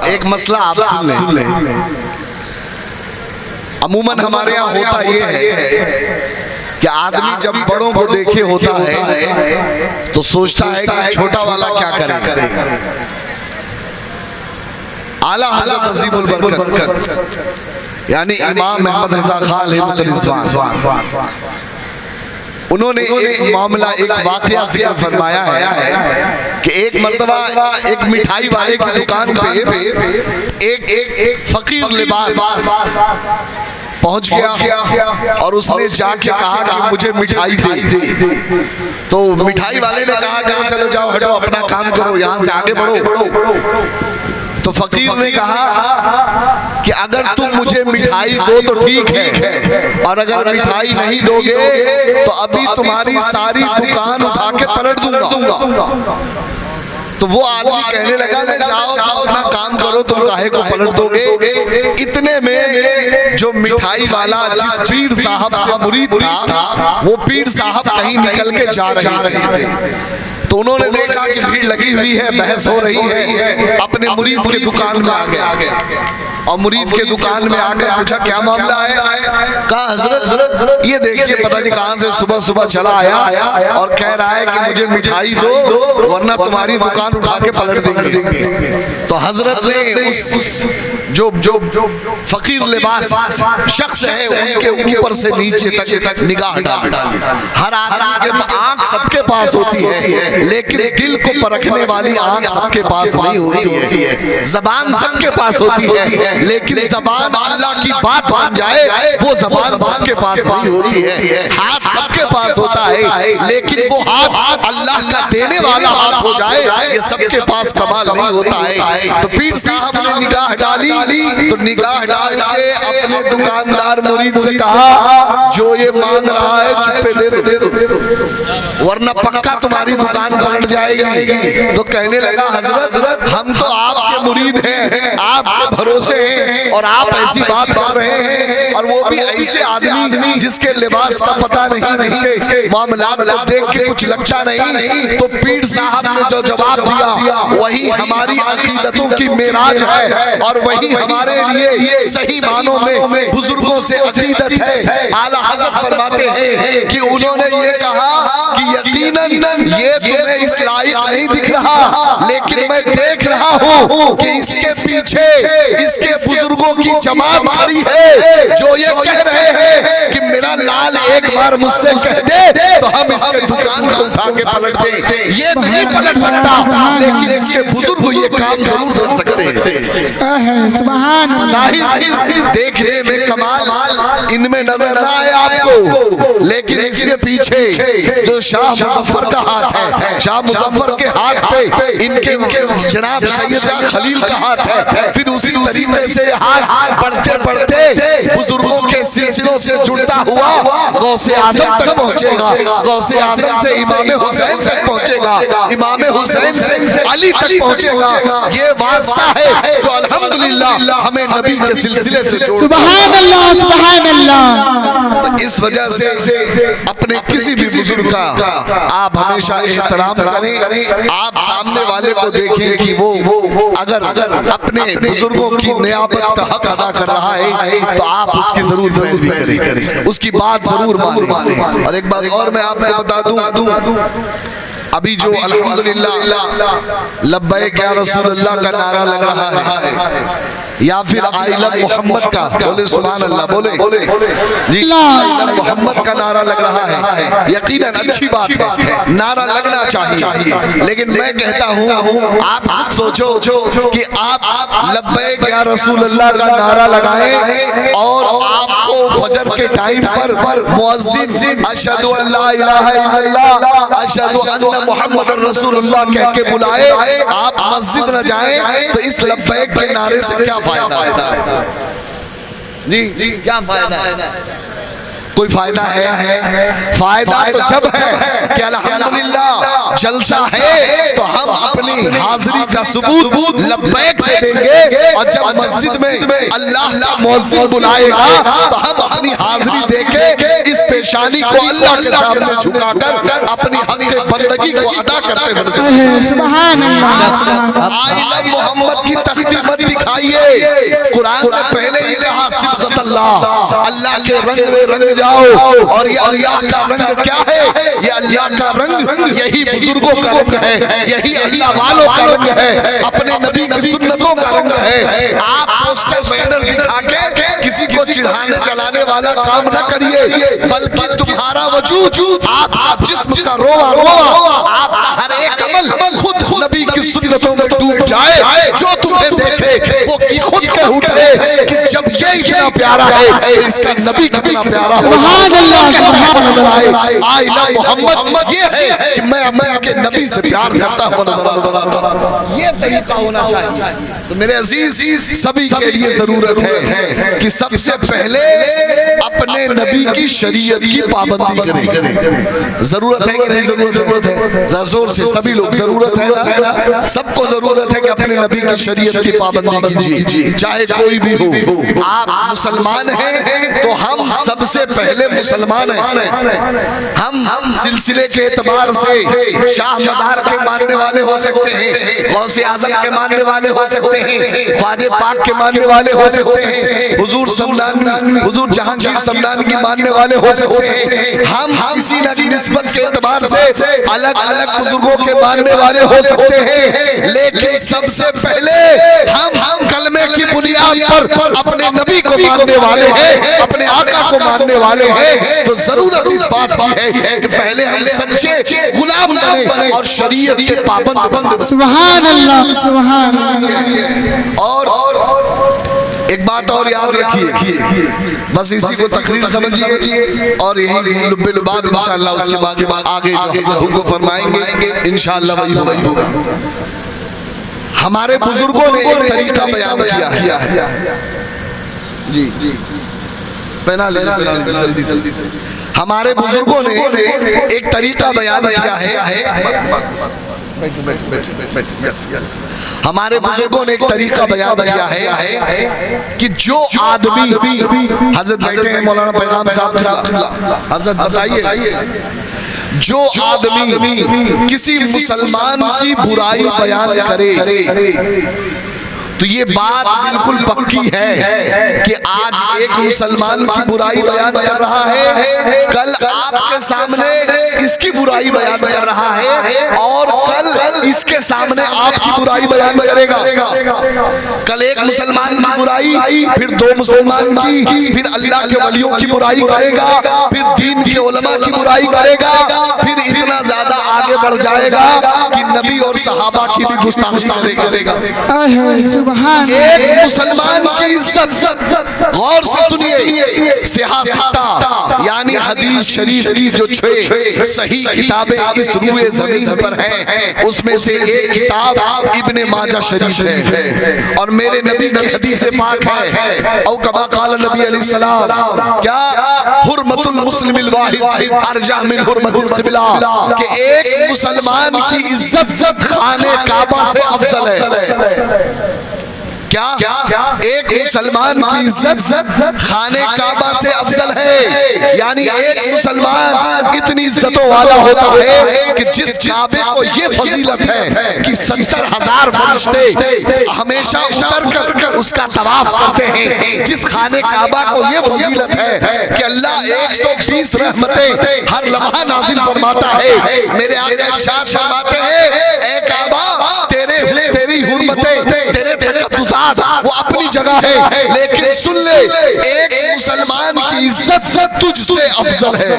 ایک مسئلہ آپ سن لیں. عموماً ہمارے یہاں ہوتا یہ ہے کہ آدمی جب بڑوں کو دیکھے ہوتا ہے تو سوچتا ہے کہ چھوٹا والا کیا کرے گا. اعلیٰ حضرت عظیم البرکت یعنی امام محمد رضا خان ہمت رضوان، انہوں نے ایک معاملہ، ایک واقعہ ذکر فرمایا ہے کہ ایک مرتبہ ایک مٹھائی والے کی دکان پہ ایک فقیر لباس پہنچ گیا اور اس نے جا کے کہا کہ مجھے مٹھائی دے. تو مٹھائی والے نے کہا کہ چلو جاؤ ہٹو اپنا کام کرو، یہاں سے آگے بڑھو. تو فقیر نے کہا کہ اگر تم مجھے مٹھائی دو تو ٹھیک ہے، اور اگر مٹھائی نہیں دو گے تو ابھی تمہاری ساری دکان اٹھا کے پلٹ دوں گا. تو وہ آدمی کہنے لگا کہ جاؤ اپنا کام کرو، تم کاہے کو پلٹ دو گے. اتنے میں جو مٹھائی والا جس پیر صاحب سے مرید تھا، وہ پیر صاحب کہیں نکل کے جا رہے تھے. تو انہوں نے دیکھا کہ بھیڑ لگی ہوئی ہے، بحث ہو رہی ہے، اپنے مرید کے دکان میں آ گئے اور مرید کے دکان میں آ کر پوچھا کیا معاملہ ہے. کہا حضرت یہ دیکھیے پتہ نہیں کہاں سے صبح چلا آیا اور کہہ رہا ہے کہ مجھے مٹھائی دو ورنہ تمہاری دکان اٹھا کے پلٹ دیں گے. تو حضرت نے اس جو فقیر لباس شخص ہے ان کے اوپر سے نیچے تک نگاہ ڈالی. ہر آدمی کے آنکھ سب کے پاس ہوتی ہے لیکن دل کو پرکھنے والی آنکھ سب کے پاس نہیں ہوتی ہے. زبان سب کے پاس ہوتی ہے لیکن زبان اللہ کی بات بن جائے وہ زبان سب کے پاس نہیں ہوتی ہے. ہاتھ سب کے پاس ہوتا ہے لیکن وہ ہاتھ اللہ کا دینے والا ہاتھ ہو جائے یہ سب کے پاس کمال نہیں ہوتا ہے. تو پیر صاحب نے نگاہ ڈالی تو نگاہ ڈال کے اپنے دکاندار مرید سے کہا جو یہ مانگ رہا ہے چپے دے دو ورنہ پکا تمہاری دکان پلٹ جائے گی. تو کہنے لگا حضرت ہم تو آپ کے مرید ہیں، آپ کے بھروسے ہیں اور آپ ایسی بات کر رہے ہیں، اور وہ بھی ایسے آدمی جس کے لباس کا پتہ نہیں، جس کے معاملات کو دیکھ کے کچھ لگتا نہیں. تو پیر صاحب نے جو جواب دیا وہی ہماری عقیدتوں کی معراج ہے اور وہی ہمارے لیے صحیح معنوں میں بزرگوں سے عقیدت ہے. اعلیٰ حضرت فرماتے ہیں کہ انہوں نے یہ کہا کہ یقیناً یہ تمہیں اس لائق نہیں دکھ رہا لیکن میں دیکھ رہا ہوں کہ اس کے پیچھے اس کے بزرگوں کی جماعت کھڑی ہے جو یہ کہہ رہے ہیں کہ میرا لال ایک بار مجھ سے کہہ دے تو ہم اس کے دکان کو اٹھا کے پلٹ دیں. یہ نہیں پلٹ سکتا لیکن اس کے بزرگ یہ کام ضرور کر سکتے ہیں. سبحان اللہ. دیکھنے میں کمال ان میں نظر نہ آئے آپ کو لیکن اس کے پیچھے جو شاہ مظفر کا ہاتھ ہے، شاہ مظفر کے ہاتھ پہ ان کے جناب سید شاہ خلیل کا ہاتھ ہے. پھر اسی طریقے سے ہاتھ بڑھتے بڑھتے بزرگوں کے سلسلوں سے جڑتا ہوا غوث اعظم تک پہنچے گا، غوث اعظم سے امام حسین تک پہنچے گا، امام حسین سے علی تک پہنچے گا. یہ واسطہ ہے جو الحمدللہ ہمیں نبی کے سلسلے سے جوڑتا ہے. سبحان اللہ سبحان اللہ. تو اس وجہ سے اپنے کسی بھی بزرگ کا آپ ہمیشہ احترام کریں. آپ سامنے والے کو دیکھیں کہ وہ اگر اپنے بزرگوں کی نیابت کا حق ادا کر رہا ہے تو آپ اس کی ضرور پیروی کریں، اس کی بات ضرور مانیں. اور ایک بات اور میں آپ کو بتا دوں، ابھی جو الحمدللہ لبیک یا رسول اللہ کا نعرہ لگ رہا ہے یا پھر آئی لو محمد کا، بولے سبحان اللہ، بولے جی محمد کا نعرہ لگ رہا ہے، یقیناً اچھی بات ہے، نعرہ لگنا چاہیے. لیکن میں کہتا ہوں آپ سوچو کہ آپ لبیک یا رسول اللہ کا نعرہ لگائیں اور آپ کو فجر کے ٹائم پر مؤذن اشہد ان لا الہ الا اللہ اشہد ان محمد رسول اللہ کہہ کے بلائے، آپ مسجد نہ جائیں تو اس لبیک کے نعرے سے کیا فائدہ ہے؟ جی کیا فائدہ ہے؟ کوئی فائدہ ہے؟ فائدہ تو جب ہے کہ الحمدللہ جلسہ ہے تو ہم اپنی حاضری کا ثبوت لبیک سے دیں گے، اور جب مسجد میں اللہ کا مؤذن بلائے گا تو ہم اپنی حاضری دے کے اس پہ پیشانی کو اللہ کے سامنے جھکا کر اپنی حق بندگی کو ادا کرتے ہوئے سبحان اللہ آئلہ محمد کی تختی مت دکھائیے. قرآن نے پہلے ہی کہا صبغت اللہ, اللہ کے رنگ میں رنگ جاؤ. اور یہ اللہ کا رنگ کیا ہے؟ یہ اللہ کا رنگ یہی بزرگوں کا رنگ ہے, یہی اللہ والوں کا رنگ ہے, اپنے نبی کی سنتوں کا رنگ ہے. آپ پوسٹر بینر دکھا کے کسی کو چڑھانے چلانے والا کام نہ کریے, بلکہ تمہارا وجود, آپ کا جسم کا روا روا, آپ کا ہر ایک عمل خود نبی کی سنتوں میں ڈوب جائے. جو تمہیں دیکھے وہ خود کہہ اٹھے کہ جب یہ اتنا پیارا ہے اس کا نبی کتنا پیارا ہوگا. سبحان اللہ نظر آئے آئلہ محمد یہ ہے کہ میں اپنے کے نبی سے پیار کرتا ہوں نظر آتا. یہ طریقہ ہونا چاہیے. تو میرے عزیز سبھی کے لیے ضرورت ہے کہ سب سے پہلے اپنے نبی کی شریعت کی پابندی کریں. ضرورت ہے کہ نہیں ضرورت ہے؟ زور سے سبھی لوگ ضرورت ہے نا, سب کو ضرورت ہے کہ اپنے نبی کی شریعت کی پابندی کیجیے, چاہے کوئی بھی ہو. آپ مسلمان ہیں تو ہم سب سے پہلے مسلمان ہیں. ہم سلسلے کے اعتبار سے شاہ مدار کے ماننے والے ہو سکتے ہیں, غوث اعظم کے ماننے والے ہو سکتے ہیں, خواجہ پاک کے ماننے والے ہو سکتے ہیں, حضور سمنان حضور جہانگیر سمنان کی ماننے والے ہو سکتے ہیں. ہم کسی نہ نسبت کے اعتبار سے الگ الگ بزرگوں کے ماننے والے ہو سکتے ہیں, لیکن سب سے پہلے ہم کلمے کی بنیاد پر اپنے نبی کو ماننے والے ہیں, اپنے آقا کو ماننے والے ہیں. تو ضرورت اس بات کی ہے کہ پہلے ہم سچے غلام بنے اور شریعت کے پابند بند. سبحان اللہ سبحان اللہ. اور ایک بات اور یاد رکھیے, بس اسی کو تقریر سمجھیے اور یہی لب لباب انشاءاللہ اس کے بعد آگے حکم فرمائیں گے انشاءاللہ وہی ہوگا. ہمارے بزرگوں نے ایک طریقہ بیان کیا ہے. جی پہنا لینا جلدی سے. ہمارے بزرگوں نے ایک طریقہ بیان کیا ہے. ہمارے بزرگوں نے ایک طریقہ بیان کیا ہے کہ جو آدمی, حضرت بیٹھے ہیں مولانا پیغام صاحب, حضرت بتائیے, جو آدمی کسی مسلمان کی برائی بیان کرے تو یہ بات بالکل پکی ہے کہ آج ایک مسلمان کی برائی بیان کر رہا ہے, کل آپ کے سامنے اس کی برائی بیان کر رہا ہے, اور کل اس کے سامنے آپ کی برائی بیان کرے گا. کل ایک مسلمان کی برائی, پھر دو مسلمان کی, پھر اللہ کے ولیوں کی برائی کرے گا, پھر دین کے علماء کی برائی کرے گا, پھر اتنا زیادہ آگے بڑھ جائے گا کہ نبی اور صحابہ کی بھی گستاخی کرے گا. ایک مسلمان کی عزت, غور سے سنیے, سیاستہ یعنی حدیث شریف کی جو چھ صحیح کتابیں اس روئے زمین پر ہیں, اس میں سے ایک کتاب ابن ماجہ شریف ہے, اور میرے نبی کی حدیث پاک ہے, او کما قال نبی علیہ السلام, کیا حرمت المسلم الواحد ارجح من حرمت القبلہ, کہ ایک مسلمان کی عزت خانہ کعبہ سے افضل ہے. کیا ایک مسلمان کی عزت خانہ کعبہ سے افضل ہے, یعنی ایک مسلمان اتنی عزتوں والا ہوتا ہے کہ جس کعبے کو یہ فضیلت ہے کہ 70,000 فرشتے ہمیشہ اتر کر اس کا طواف کرتے ہیں, جس خانہ کعبہ کو یہ فضیلت ہے کہ اللہ 120 رحمتیں ہر لمحہ نازل فرماتا ہے. میرے آقا ارشاد فرماتے ہیں, اے کعبہ تیری حرمتیں, تیرے تقدسات وہ اپنی جگہ ہے, لیکن سن لے, ایک مسلمان کی عزت تجھ سے افضل ہے.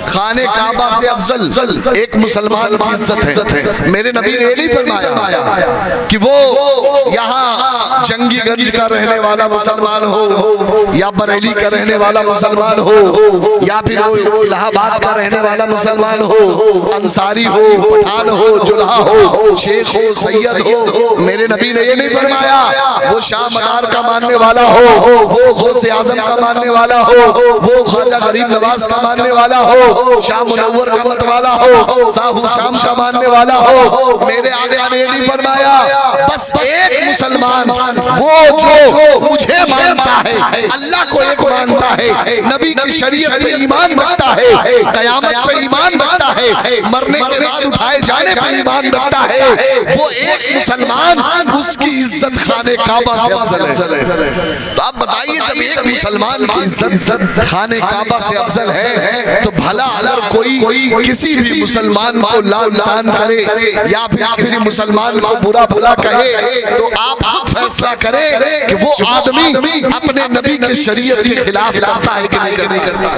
خانہ کعبہ سے افضل ایک مسلمان کی عزت ہے. میرے نبی نے یہ نہیں فرمایا کہ وہ یہاں جنگی گنج کا رہنے والا مسلمان ہو, یا بریلی کا رہنے والا مسلمان ہو, یا پھر وہ الہ آباد کا رہنے والا مسلمان ہو, انصاری ہو, پٹھان ہو, جلہا ہو, شیخ ہو, سید ہو. میرے نبی نے یہ نہیں فرمایا وہ شاہ مدار کا ماننے والا ہو, وہ غوث اعظم کا ماننے والا ہو, وہ خواجہ غریب نواز کا ماننے والا ہو, شاہ منور کا مت والا ہو, صاحب شام کا ماننے والا ہو. میرے آقا نے نہیں فرمایا بس ایک مسلمان وہ جو مجھے مانتا ہے، اللہ کو ایک مانتا ہے، نبی کی شریعت پہ ایمان رکھتا ہے، قیامت پہ ایمان رکھتا ہے، مرنے کے بعد اٹھائے جانے پہ ایمان رکھتا ہے، وہ ایک مسلمان، اس کی عزت خانے کعبہ سے افضل ہے۔ تو آپ بتائیے جب ایک مسلمان کی عزت خانے کعبہ سے افضل ہے تو بھلا اگر کوئی کسی بھی مسلمان کو لعن طعن کرے یا پھر کسی مسلمان کو برا بھلا کہے تو آپ خود فیصلہ کریں کہ وہ آدمی اپنے نبی کے شریعت کے خلاف کرتا ہے کہ نہیں کرتا۔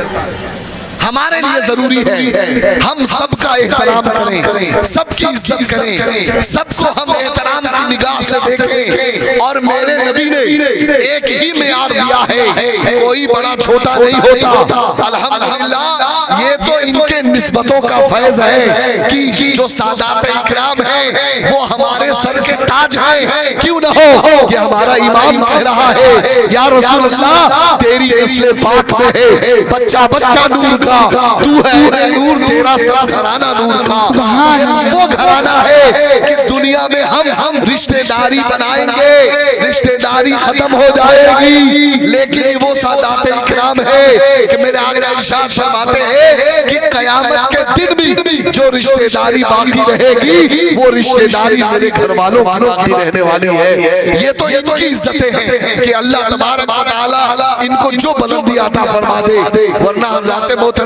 ہمارے لیے ضروری ہے ہم سب کا احترام کریں، سب کی عزت کریں، سب کو ہم احترام کی نگاہ سے دیکھیں، اور میرے نبی نے ایک ہی معیار دیا ہے، کوئی بڑا چھوٹا نہیں ہوتا۔ الحمدللہ یہ تو ان کے نسبتوں کا فیض ہے کہ جو سادات اکرام ہیں وہ ہمارے سر کے تاج ہیں، کیوں نہ ہو کہ ہمارا امام کہہ رہا ہے یا رسول اللہ تیری نسل پاک میں ہے بچہ بچہ نور کا، تو ہے نور، تیرا سب گھرانہ نور کا۔ یہ وہ گھرانہ ہے کہ دنیا میں ہم رشتہ داری بنائیں گے، رشتہ داری ختم ہو جائے گی، لیکن وہ سادات اکرام ہے کہ میرے آقا ارشاد فرماتے ہیں کہ قیامت کے دن بھی جو رشتہ داری باقی رہے گی وہ رشتہ داری میرے گھر والوں کی باقی رہنے والی ہے۔ یہ تو ان کی عزتیں ہیں کہ اللہ تبارک و تعالی ان کو جو بلندی عطا فرما دے، ورنہ ذات محترم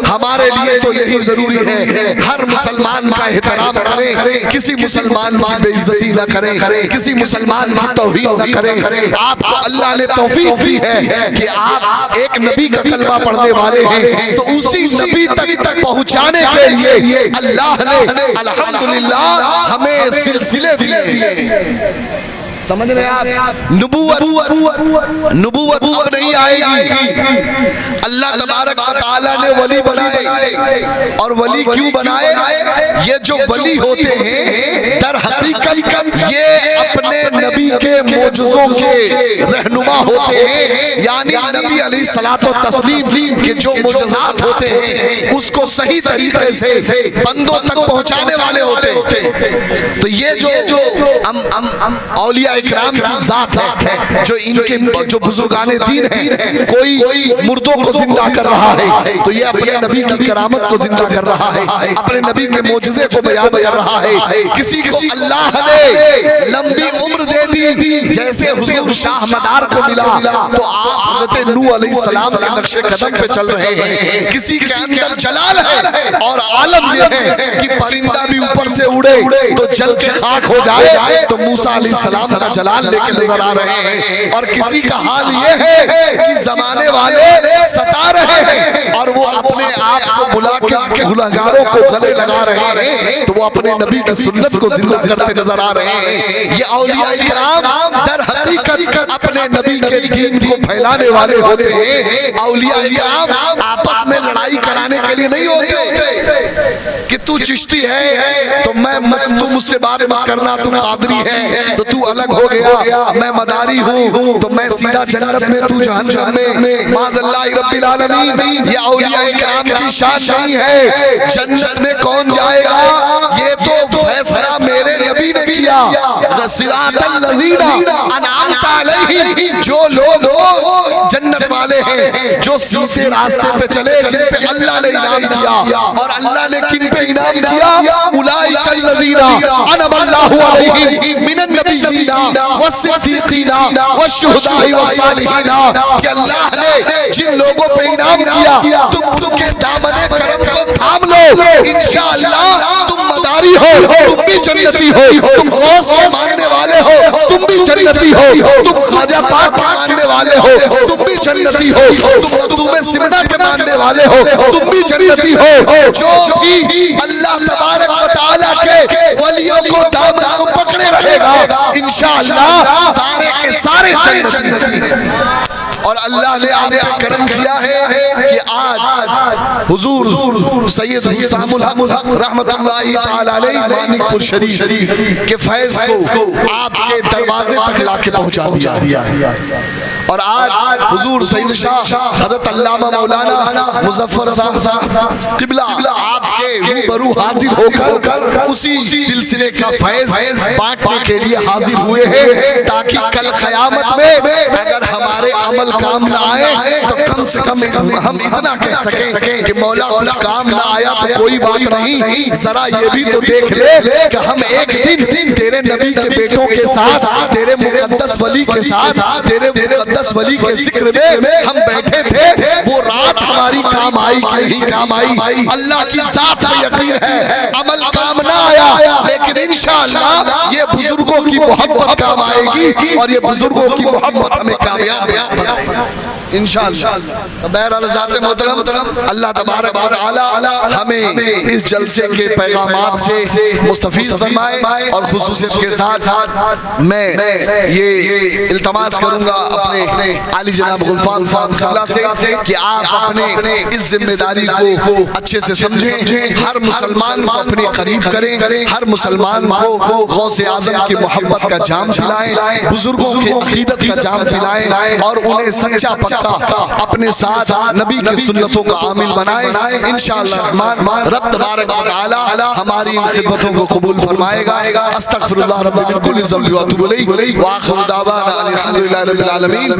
ہمارے لیے تو یہی ضروری ہے ہر مسلمان کا احترام کریں، کسی مسلمان کی بے عزتی نہ کریں، کسی مسلمان کی توہین نہ کریں۔ آپ کو اللہ نے توفیق دی ہے کہ آپ ایک نبی کا کلمہ پڑھنے والے ہیں تو اسی نبی تک پہنچانے کے لیے اللہ نے الحمدللہ ہمیں سلسلے دیے۔ سمجھ رہے آپ؟ نبوت اب نہیں آئے گی، اللہ تبارک و تعالیٰ نے ولی بنائے، اور ولی کیوں بنائے؟ یہ جو ولی ہوتے ہیں در حقیقت یہ اپنے نبی کے معجزوں کے رہنما ہوتے ہیں، یعنی نبی علیہ الصلوۃ والتسلیم کے جو معجزات ہوتے ہیں اس کو صحیح طریقے سے بندوں تک پہنچانے والے ہوتے ہیں۔ تو یہ جو اولیاء اکرام کی ذات ہے، جو ان کے جو بزرگان دین ہیں، کوئی مردوں کو زندہ کر رہا ہے تو یہ اپنے نبی کی کرامت کو زندہ کر رہا ہے، اپنے نبی کے معجزے کو بیان کر رہا ہے۔ کسی کو اللہ نے لمبی عمر دے دی جیسے حضور شاہ مدار کو ملا تو آپ حضرت نوح علیہ السلام کے نقش قدم پہ چل رہے ہیں۔ کسی کے اندر جلال ہے اور عالم یہ ہے کہ پرندہ بھی اوپر سے اڑے تو جل کے خاک ہو جائے تو موسیٰ علیہ السلام کا جلال لے کے نظر آ رہے ہیں، اور کسی کا حال یہ ہے کہ زمانے والے ستا رہے ہیں اور وہ اپنے آپ کو بلا کے گنہگاروں کو گلے لگا رہے ہیں تو وہ اپنے نبی کی سنت کو زندہ کرتے نظر آ رہے ہیں۔ یہ اولیاء اکرام در حقیقت اپنے نبی کے دین کو پھیلانے والے ہوتے ہیں۔ اولیاء اکرام آپس میں لڑائی کرانے کے لیے نہیں ہوتے کہ تو چشتی ہے تو تو مجھ سے بات مت کرنا، تو قادری ہے تو تو الگ ہو گیا، میں مداری ہوں تو میں سیدھا جنت میں تو جہنم میں، معاذ اللہ رب العالمین۔ یہ اولیاء اکرام کی شان نہیں ہے۔ جنت میں کون جائے گا یہ تو فیصلہ میرے نبی نے کیا، صراط الذین انعمت علیہم، جو لوگ جنت والے ہیں جو سیدھے راستے پہ چلے جن پہ اللہ نے انعام کیا، اور اللہ نے کن پہ انعام کیا؟ اولئک الذین انعم اللہ علیہم من النبیین والصدیقین والشہداء والصالحین، کہ اللہ نے جن لوگوں پہ انعام کیا تم ان کے دامن کرم کو تھام لو، انشاءاللہ تم مداری ہو، تم بھی جنتی ہو، تم غوث کے ماننے والے ہو، تم بھی جنتی ہو، تم خواجہ پاک کے ماننے والے ہو، تم بھی جنتی ہو، تم مخدوم سمدہ کے ماننے والے ہو، تم بھی جنتی ہو۔ جو بھی اللہ تبارک و تعالیٰ کے ولیوں کو دامن کو پکڑے رہے گا انشاءاللہ سارے کے سارے جنتی ہیں۔ اور اللہ نے آپ پہ کرم کیا ہے کہ آج حضور سید حسام الحق رحمت اللہ تعالی علیہ مانک پور شریف کے فیض کو آپ کے دروازے تک لا کے پہنچا دیا، اور آج حضور سید شاہ حضرت علامہ مولانا مظفر صاحب قبلہ آپ کے روبرو حاضر ہو کر اسی سلسلے کا فیض بانٹنے کے لیے حاضر ہوئے ہیں تاکہ کل قیامت میں اگر ہمارے عمل کام نہ آئے تو کم سے کم ہم اتنا کہہ سکیں کہ مولا کچھ کام نہ آیا تو کوئی بات نہیں، ذرا یہ بھی تو دیکھ لے کہ ہم ایک دن تیرے نبی کے بیٹوں کے ساتھ، تیرے مقدس ولی کے ساتھ، تیرے مقدس ولی کے ذکر میں ہم بیٹھے تھے، وہ رات ہماری کام آئی کہ نہیں کام آئی؟ اللہ کی ذات پہ یقین ہے، عمل کام نہ آیا لیکن انشاءاللہ یہ بزرگوں کی محبت کام آئے گی اور یہ بزرگوں کی محبت ہمیں کامیاب انشاءاللہ۔ بہرحال ذات محترم اللہ تبارک و تعالی ہمیں اس جلسے کے پیغامات سے مستفیض فرمائے، اور خصوصیت کے ساتھ میں یہ التماس کروں گا اپنے عالی جناب غلفان صاحب سے کہ آپ اپنے اس ذمہ داری کو اچھے سے سمجھیں، ہر مسلمان کو اپنے قریب کریں، ہر مسلمان کو غوث اعظم کی محبت کا جام پلائیں، بزرگوں کی عقیدت کا جام پلائیں، اور انہیں سچا پکا اپنے ساتھ نبی کی سنتوں کا عامل بنائیں۔ انشاءاللہ الرحمن رب تبارک و تعالی ہماری ان خدمتوں کو قبول فرمائے گا۔ استغفر اللہ رب من کل ذنب و اتوب الیہ، وآخر دعوانا الحمدللہ رب العالمین۔